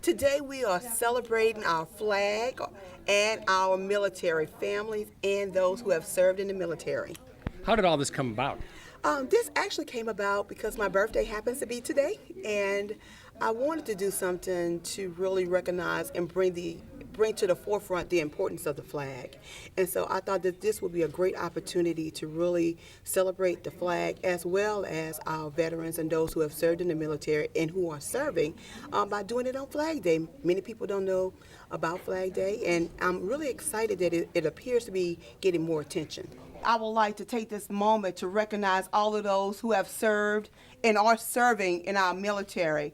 Today we are celebrating our flag and our military families and those who have served in the military. How did all this come about? This actually came about because my birthday happens to be today, and I wanted to do something to really recognize and bring to the forefront the importance of the flag. And so I thought that this would be a great opportunity to really celebrate the flag as well as our veterans and those who have served in the military and who are serving by doing it on Flag Day. Many people don't know about Flag Day, and I'm really excited that it appears to be getting more attention. I would like to take this moment to recognize all of those who have served and are serving in our military.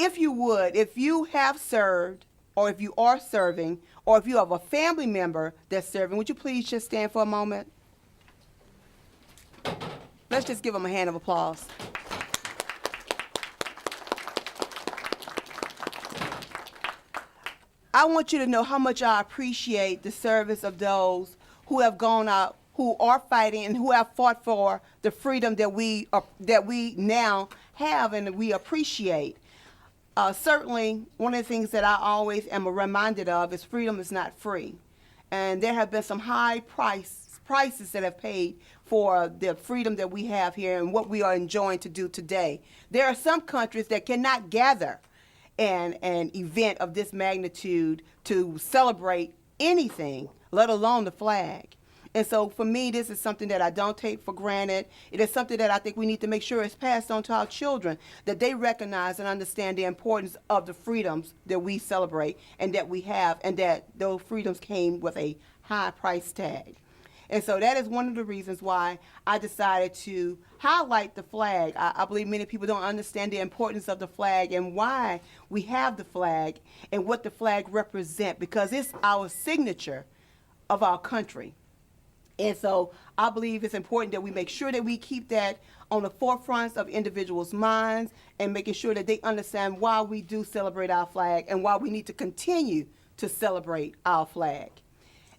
If you would, if you have served, or if you are serving, or if you have a family member that's serving, would you please just stand for a moment? Let's just give them a hand of applause. I want you to know how much I appreciate the service of those who have gone out, who are fighting, and who have fought for the freedom that we now have and we appreciate. Certainly, one of the things that I always am reminded of is freedom is not free. And there have been some high prices that have paid for the freedom that we have here and what we are enjoying to do today. There are some countries that cannot gather an event of this magnitude to celebrate anything, let alone the flag. And so for me, this is something that I don't take for granted. It is something that I think we need to make sure is passed on to our children, that they recognize and understand the importance of the freedoms that we celebrate and that we have, and that those freedoms came with a high price tag. And so that is one of the reasons why I decided to highlight the flag. I believe many people don't understand the importance of the flag and why we have the flag and what the flag represents, because it's our signature of our country. And so I believe it's important that we make sure that we keep that on the forefront of individuals' minds and making sure that they understand why we do celebrate our flag and why we need to continue to celebrate our flag.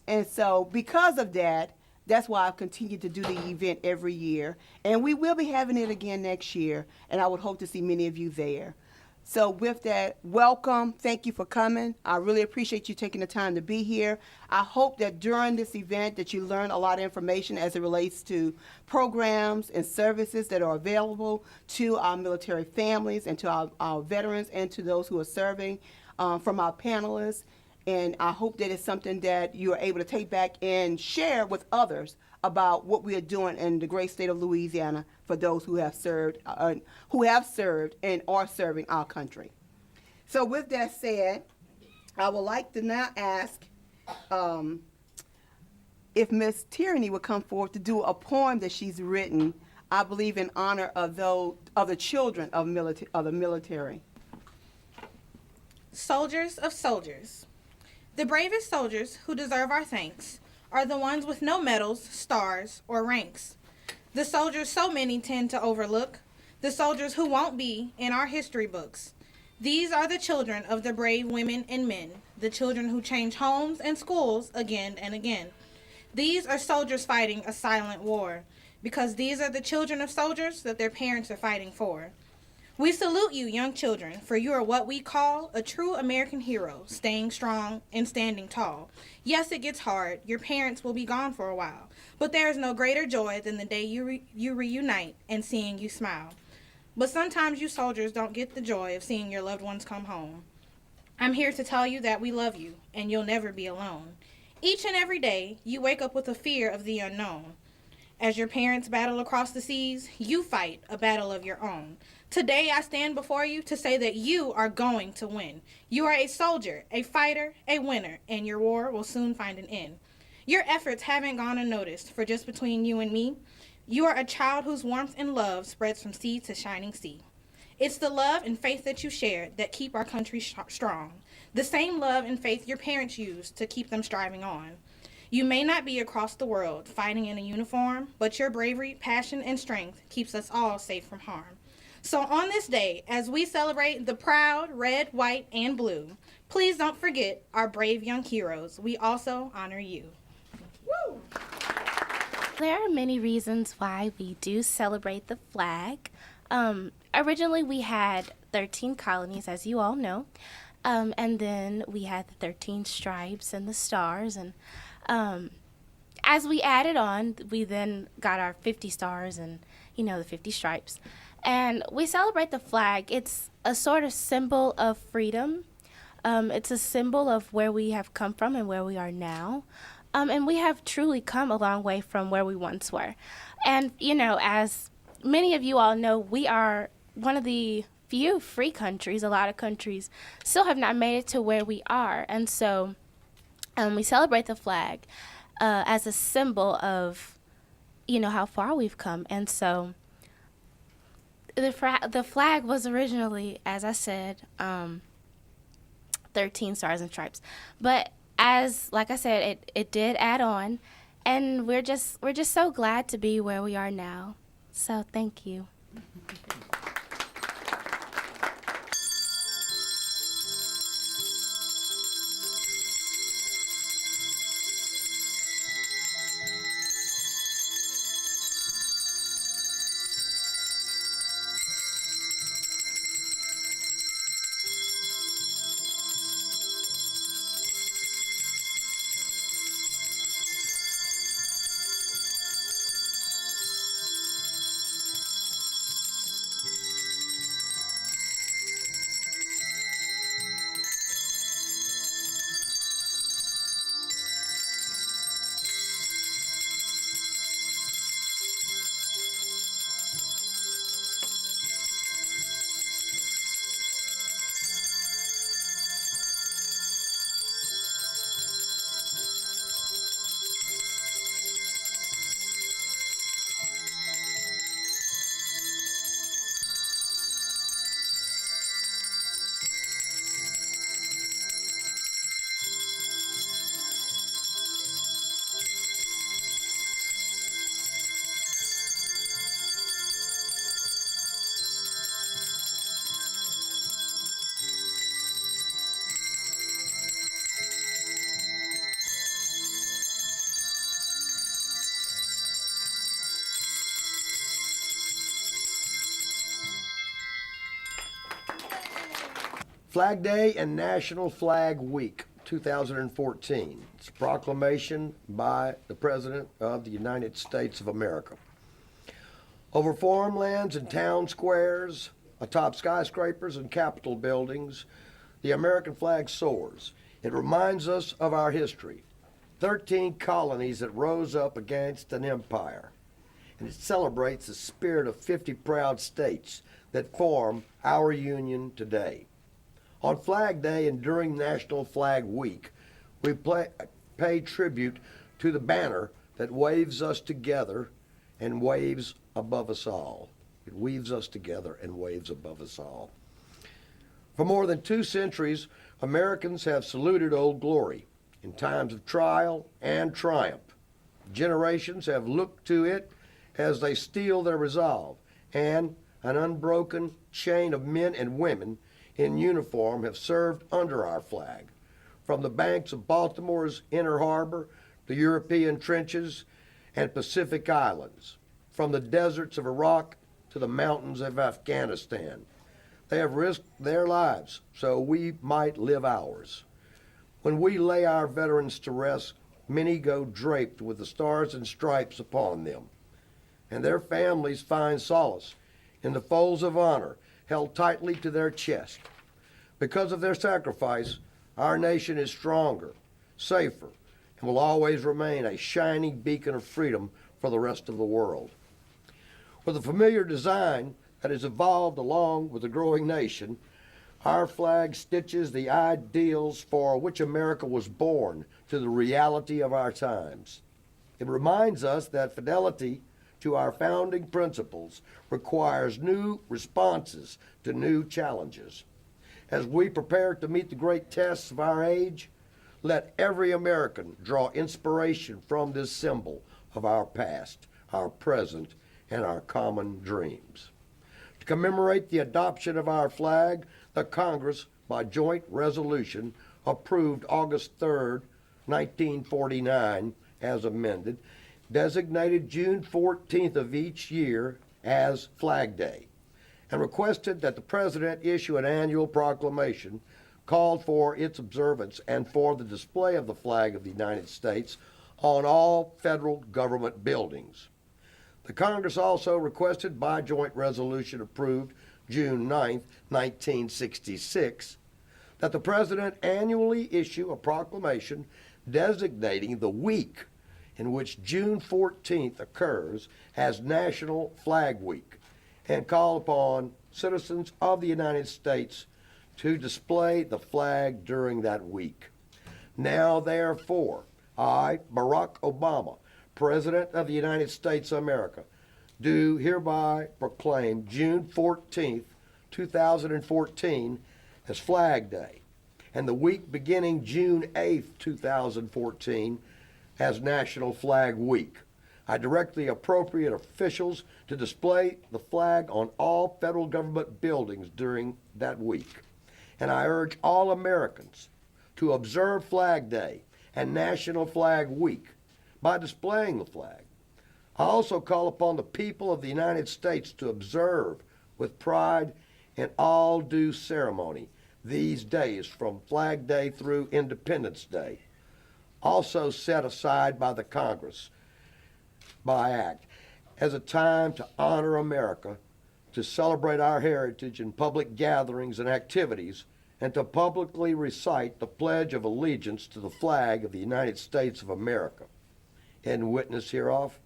And so because of that, that's why I've continued to do the event every year. And we will be having it again next year, and I would hope to see many of you there. So with that, welcome. Thank you for coming. I really appreciate you taking the time to be here. I hope that during this event that you learn a lot of information as it relates to programs and services that are available to our military families and to our veterans and to those who are serving from our panelists. And I hope that it's something that you are able to take back and share with others about what we are doing in the great state of Louisiana for those who have served and are serving our country. So with that said, I would like to now ask if Miss Tierney would come forward to do a poem that she's written, I believe in honor of the children of the military. Soldiers of soldiers. The bravest soldiers who deserve our thanks are the ones with no medals, stars, or ranks. The soldiers so many tend to overlook, the soldiers who won't be in our history books. These are the children of the brave women and men, the children who change homes and schools again and again. These are soldiers fighting a silent war, because these are the children of soldiers that their parents are fighting for. We salute you, young children, for you are what we call a true American hero, staying strong and standing tall. Yes, it gets hard. Your parents will be gone for a while, but there is no greater joy than the day you reunite and seeing you smile. But sometimes you soldiers don't get the joy of seeing your loved ones come home. I'm here to tell you that we love you, and you'll never be alone. Each and every day, you wake up with a fear of the unknown. As your parents battle across the seas, you fight a battle of your own. Today I stand before you to say that you are going to win. You are a soldier, a fighter, a winner, and your war will soon find an end. Your efforts haven't gone unnoticed, for just between you and me, you are a child whose warmth and love spreads from sea to shining sea. It's the love and faith that you share that keep our country strong. The same love and faith your parents used to keep them striving on. You may not be across the world fighting in a uniform, but your bravery, passion, and strength keeps us all safe from harm. So on this day, as we celebrate the proud red, white, and blue, please don't forget our brave young heroes. We also honor you. Woo! There are many reasons why we do celebrate the flag. Originally, we had 13 colonies, as you all know. And then we had the 13 stripes and the stars. And as we added on, we then got our 50 stars and, the 50 stripes. And we celebrate the flag. It's a sort of symbol of freedom. It's a symbol of where we have come from and where we are now. And we have truly come a long way from where we once were. And, as many of you all know, we are one of the few free countries. A lot of countries still have not made it to where we are. And so we celebrate the flag as a symbol of, how far we've come. And so the flag was originally, as I said, 13 stars and stripes. But like I said, it did add on, and we're just so glad to be where we are now. So thank you. Flag Day and National Flag Week 2014. It's a proclamation by the President of the United States of America. Over farmlands and town squares, atop skyscrapers and Capitol buildings, the American flag soars. It reminds us of our history. 13 colonies that rose up against an empire. And it celebrates the spirit of 50 proud states that form our union today. On Flag Day and during National Flag Week, we pay tribute to the banner that waves us together and waves above us all. It weaves us together and waves above us all. For more than 2 centuries, Americans have saluted Old Glory in times of trial and triumph. Generations have looked to it as they steel their resolve, and an unbroken chain of men and women in uniform have served under our flag, from the banks of Baltimore's Inner Harbor to European trenches and Pacific islands, from the deserts of Iraq to the mountains of Afghanistan. They have risked their lives so we might live ours. When we lay our veterans to rest, many go draped with the stars and stripes upon them, and their families find solace in the folds of honor held tightly to their chest. Because of their sacrifice, our nation is stronger, safer, and will always remain a shining beacon of freedom for the rest of the world. With a familiar design that has evolved along with the growing nation, our flag stitches the ideals for which America was born to the reality of our times. It reminds us that fidelity to our founding principles requires new responses to new challenges. As we prepare to meet the great tests of our age, let every American draw inspiration from this symbol of our past, our present, and our common dreams. To commemorate the adoption of our flag, the Congress, by joint resolution, approved August 3rd, 1949, as amended, designated June 14th of each year as Flag Day, and requested that the President issue an annual proclamation called for its observance and for the display of the flag of the United States on all federal government buildings. The Congress also requested by joint resolution approved June 9, 1966, that the President annually issue a proclamation designating the week in which June 14th occurs as National Flag Week, and call upon citizens of the United States to display the flag during that week. Now, therefore, I, Barack Obama, President of the United States of America, do hereby proclaim June 14th, 2014 as Flag Day, and the week beginning June 8th, 2014 as National Flag Week. I direct the appropriate officials to display the flag on all federal government buildings during that week. And I urge all Americans to observe Flag Day and National Flag Week by displaying the flag. I also call upon the people of the United States to observe with pride in all due ceremony these days from Flag Day through Independence Day, also set aside by the Congress by act as a time to honor America, to celebrate our heritage in public gatherings and activities, and to publicly recite the Pledge of Allegiance to the flag of the United States of America. In witness hereof,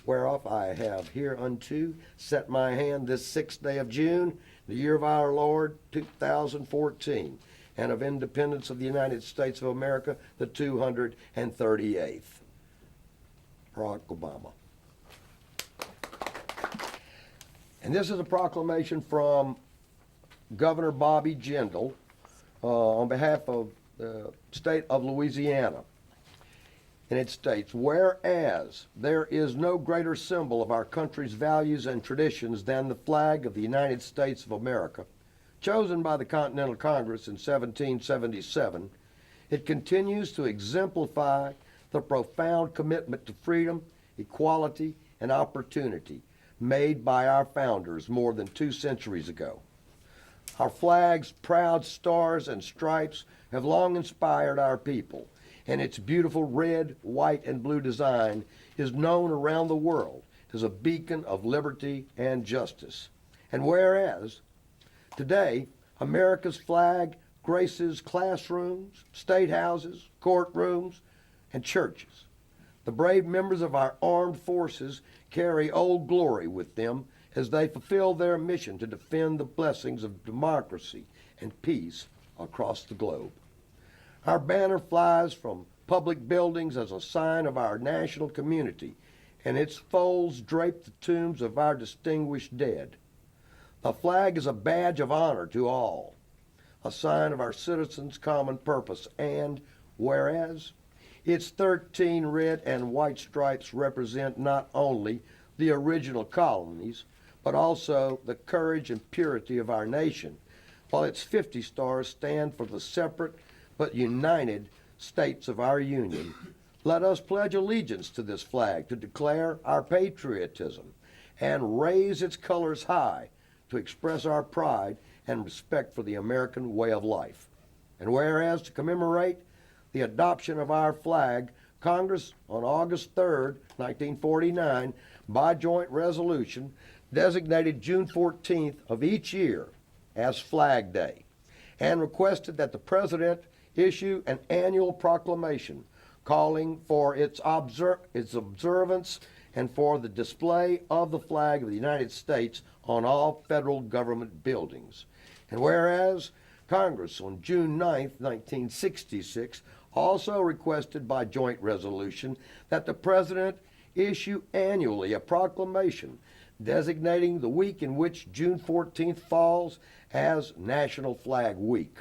whereof I have hereunto set my hand this 6th day of June, the year of our Lord 2014, and of independence of the United States of America, the 238th. Barack Obama. And this is a proclamation from Governor Bobby Jindal on behalf of the state of Louisiana. And it states, whereas there is no greater symbol of our country's values and traditions than the flag of the United States of America, chosen by the Continental Congress in 1777, it continues to exemplify the profound commitment to freedom, equality, and opportunity made by our founders more than 2 centuries ago. Our flag's proud stars and stripes have long inspired our people, and its beautiful red, white, and blue design is known around the world as a beacon of liberty and justice. And whereas today America's flag graces classrooms, state houses, courtrooms, and churches, the brave members of our armed forces carry Old Glory with them as they fulfill their mission to defend the blessings of democracy and peace across the globe. Our banner flies from public buildings as a sign of our national community, and its folds drape the tombs of our distinguished dead. The flag is a badge of honor to all, a sign of our citizens' common purpose, and whereas its 13 red and white stripes represent not only the original colonies, but also the courage and purity of our nation, while its 50 stars stand for the separate but united states of our union. Let us pledge allegiance to this flag to declare our patriotism and raise its colors high to express our pride and respect for the American way of life. And whereas to commemorate the adoption of our flag, Congress on August 3rd, 1949, by joint resolution, designated June 14th of each year as Flag Day, and requested that the President issue an annual proclamation calling for its observance and for the display of the flag of the United States on all federal government buildings. And whereas Congress on June 9, 1966, also requested by joint resolution that the President issue annually a proclamation designating the week in which June 14th falls as National Flag Week.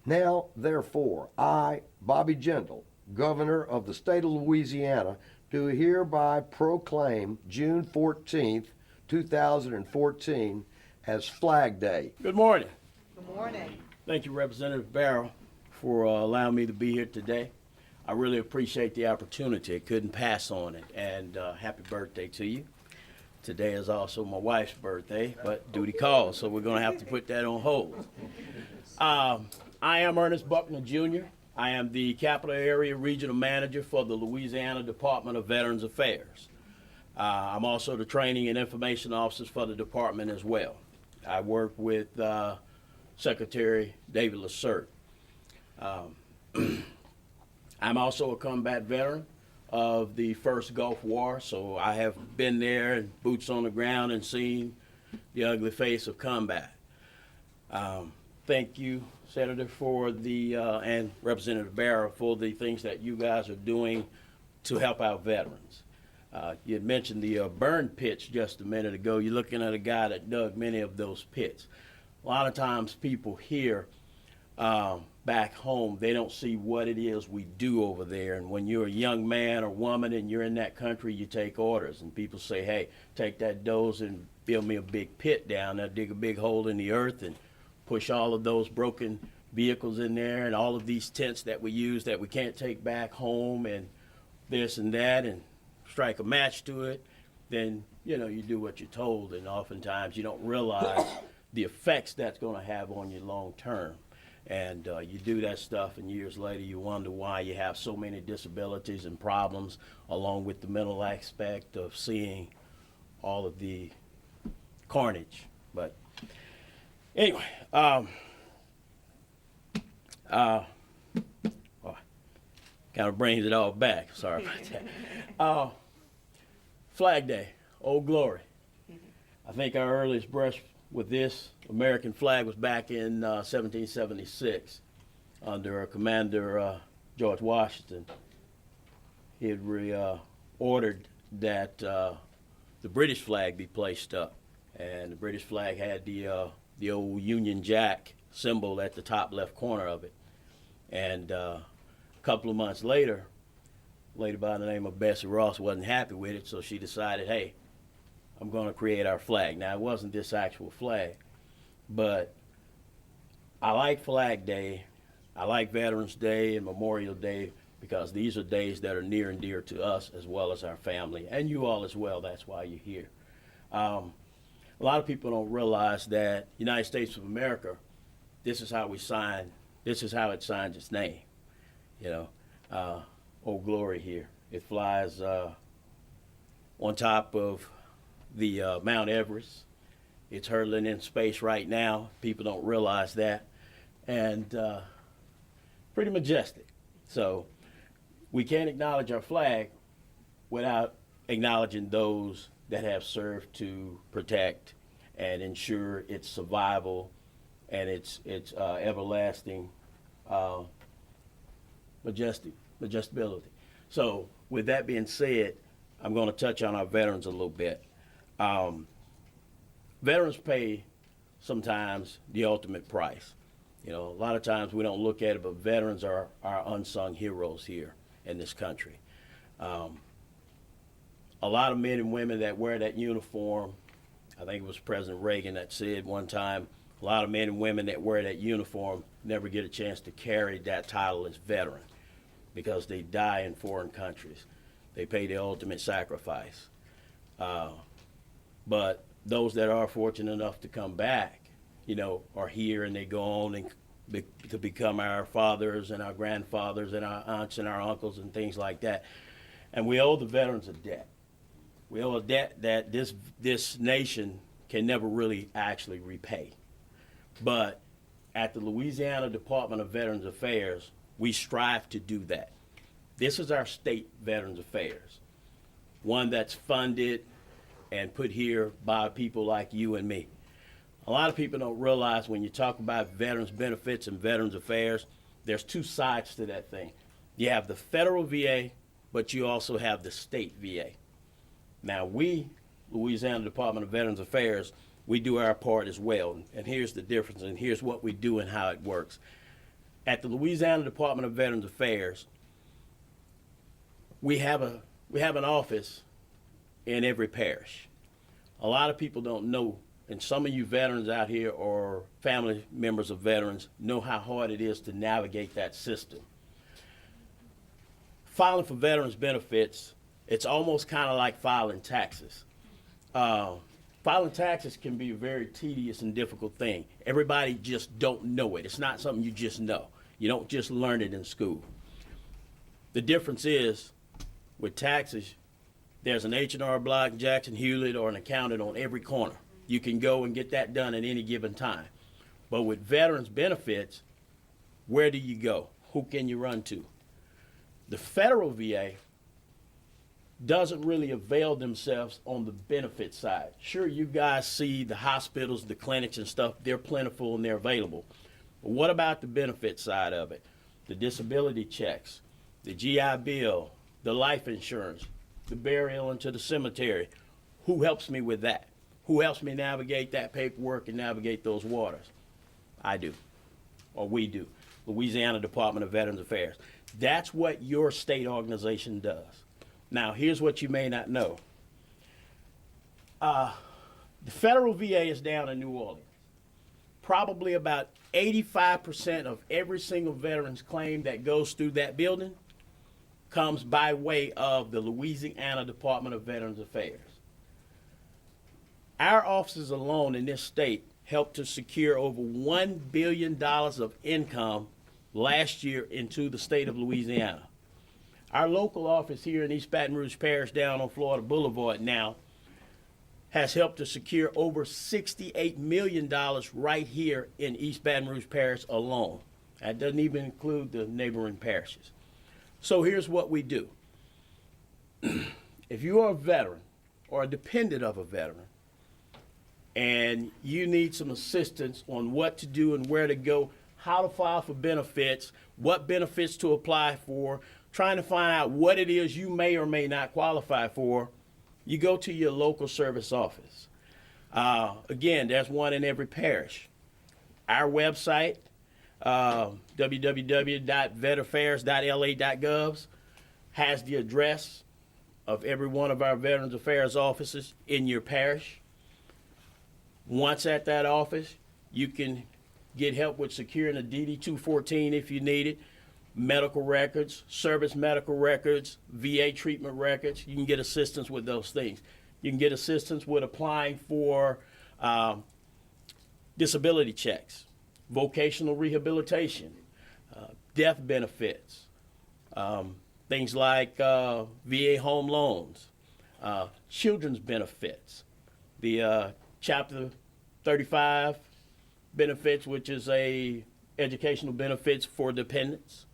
Now, therefore, I, Bobby Jindal, Governor of the state of Louisiana, do hereby proclaim June 14th, 2014 as Flag Day. Good morning. Good morning. Thank you, Representative Barrow, for allowing me to be here today. I really appreciate the opportunity. I couldn't pass on it. And happy birthday to you. Today is also my wife's birthday, but duty calls, so we're going to have to put that on hold. I am Ernest Buckner Jr. I am the Capital Area Regional Manager for the Louisiana Department of Veterans Affairs. I'm also the Training and Information Officer for the department as well. I work with Secretary David Lacerte. I'm also a combat veteran of the first Gulf War, so I have been there and boots on the ground and seen the ugly face of combat. Thank you, Senator, for the and Representative Barrow for the things that you guys are doing to help our veterans. You had mentioned the burn pits just a minute ago. You're looking at a guy that dug many of those pits. A lot of times people here back home, they don't see what it is we do over there. And when you're a young man or woman and you're in that country, you take orders. And people say, hey, take that dozer and build me a big pit down there, dig a big hole in the earth and push all of those broken vehicles in there and all of these tents that we use that we can't take back home and this and that and strike a match to it. Then, you know, you do what you're told. And oftentimes you don't realize the effects that's going to have on you long term. And you do that stuff, and years later you wonder why you have so many disabilities and problems, along with the mental aspect of seeing all of the carnage. But anyway, kind of brings it all back. Sorry about that. Flag Day, Old Glory. I think our earliest brush with this American flag was back in 1776 under Commander George Washington. He had ordered that the British flag be placed up, and the British flag had the old Union Jack symbol at the top left corner of it. And a couple of months later, a lady by the name of Bessie Ross wasn't happy with it, so she decided, hey, I'm going to create our flag. Now, it wasn't this actual flag, but I like Flag Day, I like Veterans Day and Memorial Day because these are days that are near and dear to us as well as our family, and you all as well. That's why you're here. A lot of people don't realize that United States of America, this is how it signs its name. You know, Old Glory here. It flies on top of the Mount Everest. It's hurtling in space right now. People don't realize that. And pretty majestic. So we can't acknowledge our flag without acknowledging those that have served to protect and ensure its survival and its everlasting majestability. So with that being said, I'm going to touch on our veterans a little bit. Veterans pay sometimes the ultimate price. You know, a lot of times we don't look at it, but veterans are our unsung heroes here in this country. A lot of men and women that wear that uniform, I think it was President Reagan that said one time, a lot of men and women that wear that uniform never get a chance to carry that title as veteran because they die in foreign countries. They pay the ultimate sacrifice. But those that are fortunate enough to come back, you know, are here and they go on and to become our fathers and our grandfathers and our aunts and our uncles and things like that. And we owe the veterans a debt. We owe a debt that this nation can never really actually repay. But at the Louisiana Department of Veterans Affairs, we strive to do that. This is our state Veterans Affairs, one that's funded and put here by people like you and me. A lot of people don't realize when you talk about veterans benefits and veterans affairs, there's two sides to that thing. You have the federal VA, but you also have the state VA. Now we, Louisiana Department of Veterans Affairs, we do our part as well. And here's the difference, and here's what we do and how it works. At the Louisiana Department of Veterans Affairs, we have an office in every parish. A lot of people don't know, and some of you veterans out here or family members of veterans know how hard it is to navigate that system. Filing for veterans benefits, it's almost kind of like filing taxes. Filing taxes can be a very tedious and difficult thing. Everybody just don't know it. It's not something you just know. You don't just learn it in school. The difference is, with taxes, there's an H&R Block, Jackson Hewlett, or an accountant on every corner. You can go and get that done at any given time. But with veterans benefits, where do you go? Who can you run to? The federal VA doesn't really avail themselves on the benefit side. Sure, you guys see the hospitals, the clinics and stuff, they're plentiful and they're available. But what about the benefit side of it? The disability checks, the GI Bill, the life insurance, the burial into the cemetery. Who helps me with that? Who helps me navigate that paperwork and navigate those waters? I do, or we do. Louisiana Department of Veterans Affairs. That's what your state organization does. Now, here's what you may not know. The federal VA is down in New Orleans. Probably about 85% of every single veteran's claim that goes through that building comes by way of the Louisiana Department of Veterans Affairs. Our offices alone in this state helped to secure over $1 billion of income last year into the state of Louisiana. Our local office here in East Baton Rouge Parish down on Florida Boulevard now has helped to secure over $68 million right here in East Baton Rouge Parish alone. That doesn't even include the neighboring parishes. So here's what we do. If you are a veteran or a dependent of a veteran and you need some assistance on what to do and where to go, how to file for benefits, what benefits to apply for, trying to find out what it is you may or may not qualify for, you go to your local service office. Again, there's one in every parish. Our website, www.vetaffairs.la.gov, has the address of every one of our Veterans Affairs offices in your parish. Once at that office, you can get help with securing a DD-214 if you need it, medical records, service medical records, VA treatment records. You can get assistance with those things. You can get assistance with applying for disability checks, vocational rehabilitation, death benefits, things like VA home loans, children's benefits, the Chapter 35 benefits, which is a educational benefits for dependents.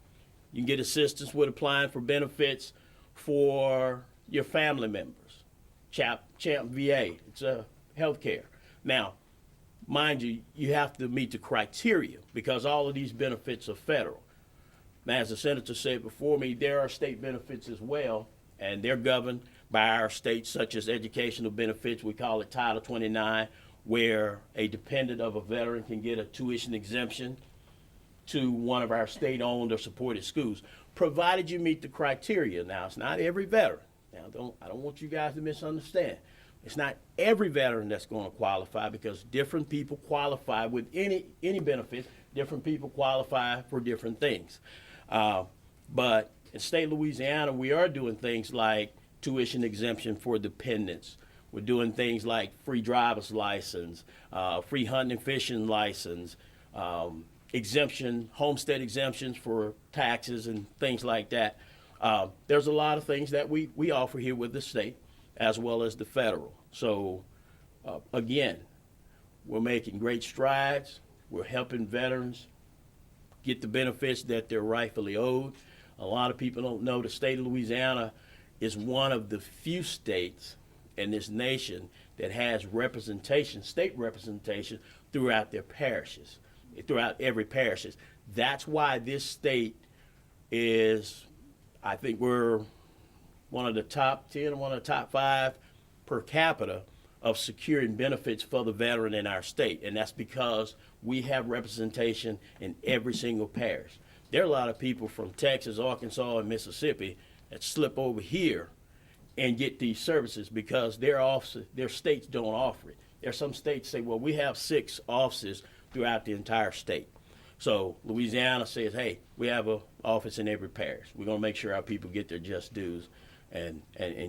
You can get assistance with applying for benefits for your family members. Champ VA, it's health care. Now, mind you, you have to meet the criteria because all of these benefits are federal. Now, as the senator said before me, there are state benefits as well, and they're governed by our states, such as educational benefits. We call it Title 29, where a dependent of a veteran can get a tuition exemption to one of our state-owned or supported schools, provided you meet the criteria. Now, it's not every veteran. Now, I don't want you guys to misunderstand. It's not every veteran that's going to qualify because different people qualify with any benefits. Different people qualify for different things. But in state of Louisiana, we are doing things like tuition exemption for dependents. We're doing things like free driver's license, free hunting and fishing license, exemption, homestead exemptions for taxes and things like that. There's a lot of things that we offer here with the state as well as the federal. So again, we're making great strides. We're helping veterans get the benefits that they're rightfully owed. A lot of people don't know the state of Louisiana is one of the few states in this nation that has representation, state representation, throughout their parishes, throughout every parishes. That's why this state is, I think we're one of the top 10, one of the top 5 per capita of securing benefits for the veteran in our state. And that's because we have representation in every single parish. There are a lot of people from Texas, Arkansas, and Mississippi that slip over here and get these services because their states don't offer it. There are some states say, well, we have 6 offices throughout the entire state. So Louisiana says, hey, we have an office in every parish. We're going to make sure our people get their just dues and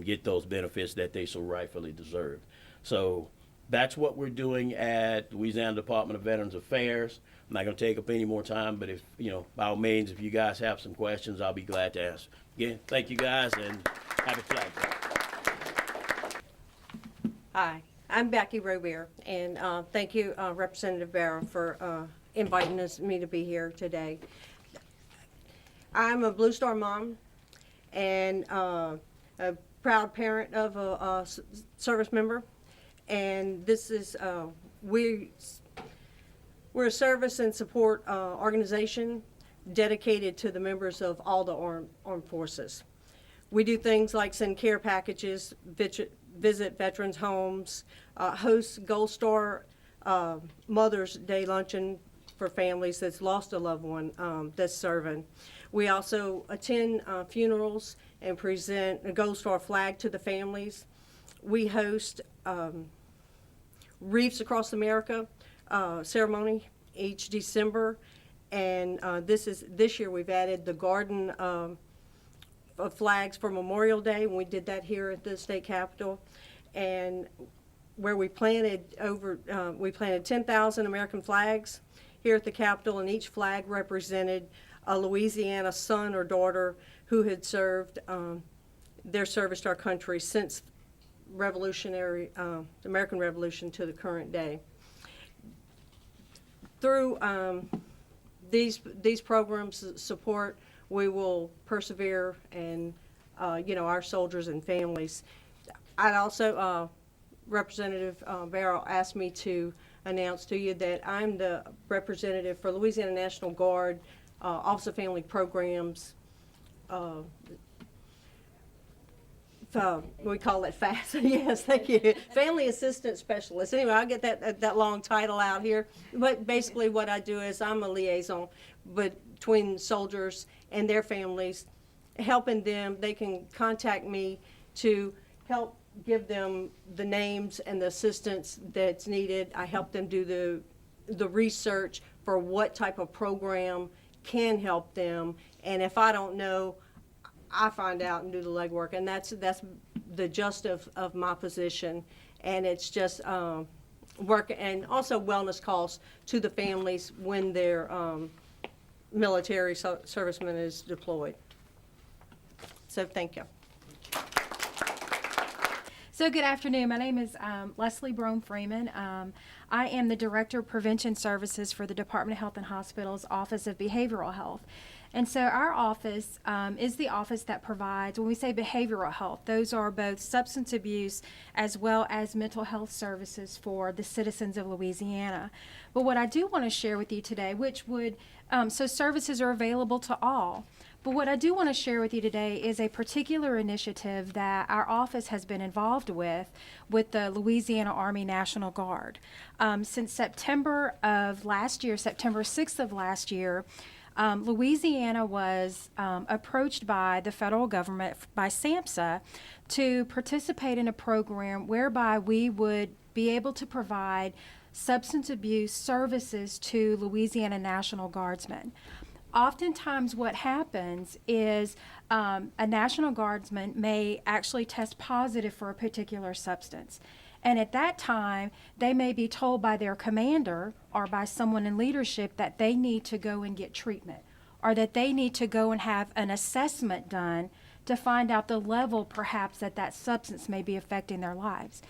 get those benefits that they so rightfully deserve. So that's what we're doing at Louisiana Department of Veterans Affairs. I'm not going to take up any more time, but if, by all means, if you guys have some questions, I'll be glad to answer. Again, thank you guys, and happy Flag Day. Hi, I'm Becky Robier, and thank you, Representative Barrow, for inviting me to be here today. I'm a Blue Star mom and a proud parent of a service member, and this is we're a service and support organization dedicated to the members of all the armed forces. We do things like send care packages, visit veterans' homes, host Gold Star Mother's Day luncheon for families that's lost a loved one that's serving. We also attend funerals and present a Gold Star flag to the families. We host Reefs Across America ceremony each December, and this year we've added the garden of flags for Memorial Day, when we did that here at the state capitol, and where we planted 10,000 American flags here at the capitol, and each flag represented a Louisiana son or daughter who had served their service to our country since the American Revolution to the current day. Through these programs support, we will persevere, and our soldiers and families. I'd also, Representative Barrow asked me to announce to you that I'm the representative for Louisiana National Guard Office of Family Programs. We call it FAST. Yes, thank you. Family Assistance Specialist. Anyway, I'll get that long title out here. But basically what I do is I'm a liaison between soldiers and their families, helping them. They can contact me to help give them the names and the assistance that's needed. I help them do the research for what type of program can help them. And if I don't know, I find out and do the legwork, and that's the gist of my position. And it's just work, and also wellness calls to the families when their military serviceman is deployed. So thank you. So good afternoon. My name is Leslie Brome Freeman. I am the Director of Prevention Services for the Department of Health and Hospitals Office of Behavioral Health. And so our office is the office that provides, when we say behavioral health, those are both substance abuse as well as mental health services for the citizens of Louisiana. But what I do want to share with you today, so services are available to all. But what I do want to share with you today is a particular initiative that our office has been involved with the Louisiana Army National Guard. Since September of last year, September 6th of last year, Louisiana was approached by the federal government, by SAMHSA, to participate in a program whereby we would be able to provide substance abuse services to Louisiana National Guardsmen. Oftentimes what happens is a National Guardsman may actually test positive for a particular substance. And at that time, they may be told by their commander or by someone in leadership that they need to go and get treatment, or that they need to go and have an assessment done to find out the level perhaps that substance may be affecting their lives.